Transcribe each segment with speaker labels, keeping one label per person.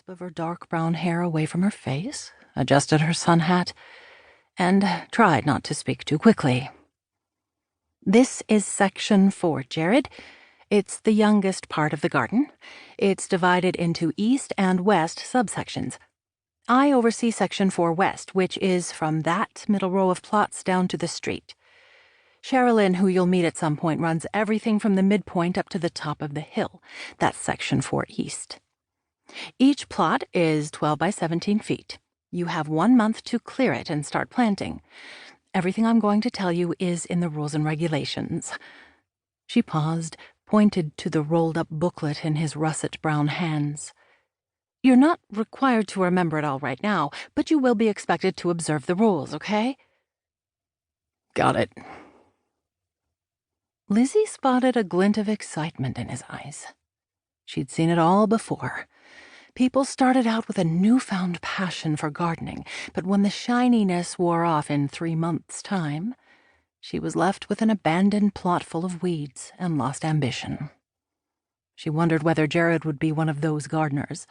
Speaker 1: wisp of her dark brown hair away from her face, adjusted her sun hat, and tried not to speak too quickly. "This is Section 4, Jared. It's the youngest part of the garden. It's divided into east and west subsections. I oversee Section 4 West, which is from that middle row of plots down to the street. Sherilyn, who you'll meet at some point, runs everything from the midpoint up to the top of the hill. That's Section 4 East. Each plot is 12 by 17 feet. You have 1 month to clear it and start planting. Everything I'm going to tell you is in the rules and regulations." She paused, pointed to the rolled-up booklet in his russet brown hands. "You're not required to remember it all right now, but you will be expected to observe the rules, okay?" "Got it." Lizzie spotted a glint of excitement in his eyes. She'd seen it all before. People started out with a newfound passion for gardening, but when the shininess wore off in 3 months' time, she was left with an abandoned plot full of weeds and lost ambition. She wondered whether Jared would be one of those gardeners.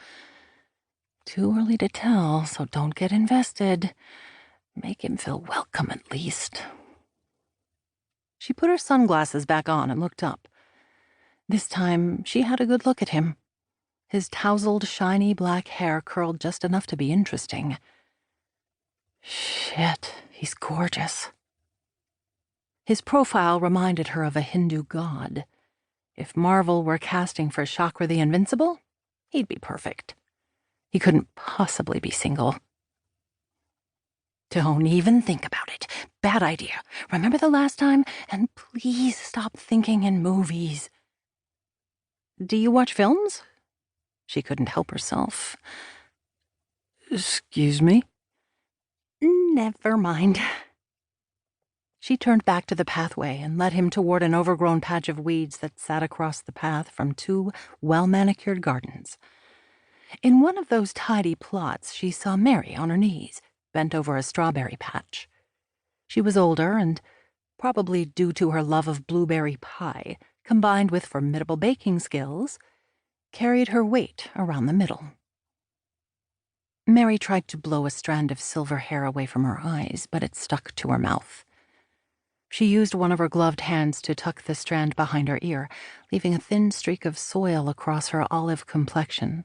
Speaker 1: Too early to tell, so don't get invested. Make him feel welcome at least. She put her sunglasses back on and looked up. This time, she had a good look at him. His tousled, shiny black hair curled just enough to be interesting. Shit, he's gorgeous. His profile reminded her of a Hindu god. If Marvel were casting for Chakra the Invincible, he'd be perfect. He couldn't possibly be single. "Don't even think about it. Bad idea. Remember the last time? And please stop thinking in movies." "Do you watch films?" She couldn't help herself. "Excuse me?" "Never mind." She turned back to the pathway and led him toward an overgrown patch of weeds that sat across the path from 2 well-manicured gardens. In one of those tidy plots, she saw Mary on her knees, bent over a strawberry patch. She was older and, probably due to her love of blueberry pie, combined with formidable baking skills, carried her weight around the middle. Mary tried to blow a strand of silver hair away from her eyes, but it stuck to her mouth. She used one of her gloved hands to tuck the strand behind her ear, leaving a thin streak of soil across her olive complexion.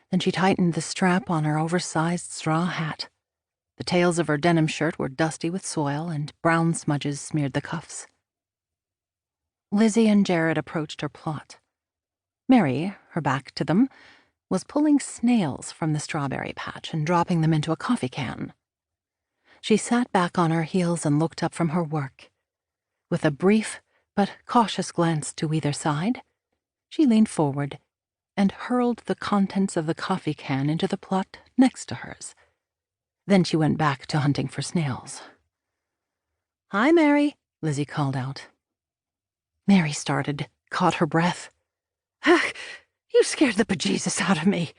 Speaker 1: Then she tightened the strap on her oversized straw hat. The tails of her denim shirt were dusty with soil, and brown smudges smeared the cuffs. Lizzie and Jared approached her plot. Mary, her back to them, was pulling snails from the strawberry patch and dropping them into a coffee can. She sat back on her heels and looked up from her work. With a brief but cautious glance to either side, she leaned forward and hurled the contents of the coffee can into the plot next to hers. Then she went back to hunting for snails. "Hi, Mary," Lizzie called out. Mary started, caught her breath. "Ah, you scared the bejesus out of me."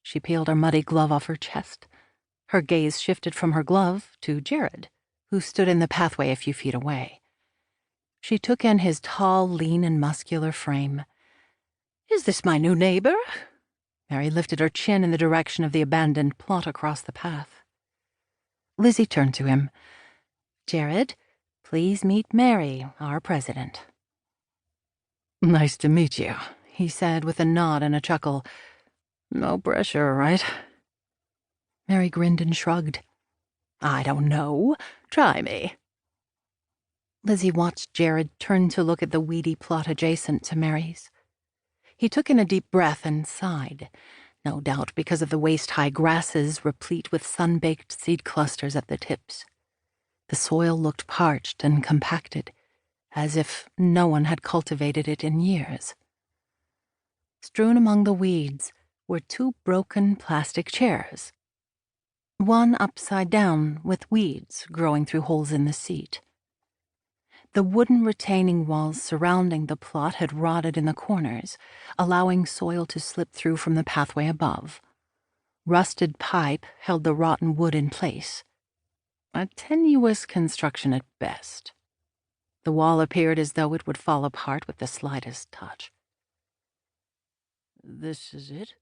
Speaker 1: She peeled her muddy glove off her chest. Her gaze shifted from her glove to Jared, who stood in the pathway a few feet away. She took in his tall, lean, and muscular frame. "Is this my new neighbor?" Mary lifted her chin in the direction of the abandoned plot across the path. Lizzie turned to him. "Jared, please meet Mary, our president." "Nice to meet you," he said with a nod and a chuckle. "No pressure, right?" Mary grinned and shrugged. "I don't know. Try me." Lizzie watched Jared turn to look at the weedy plot adjacent to Mary's. He took in a deep breath and sighed, no doubt because of the waist-high grasses replete with sun-baked seed clusters at the tips. The soil looked parched and compacted, as if no one had cultivated it in years. Strewn among the weeds were 2 broken plastic chairs, one upside down with weeds growing through holes in the seat. The wooden retaining walls surrounding the plot had rotted in the corners, allowing soil to slip through from the pathway above. Rusted pipe held the rotten wood in place. A tenuous construction at best. The wall appeared as though it would fall apart with the slightest touch. "This is it?"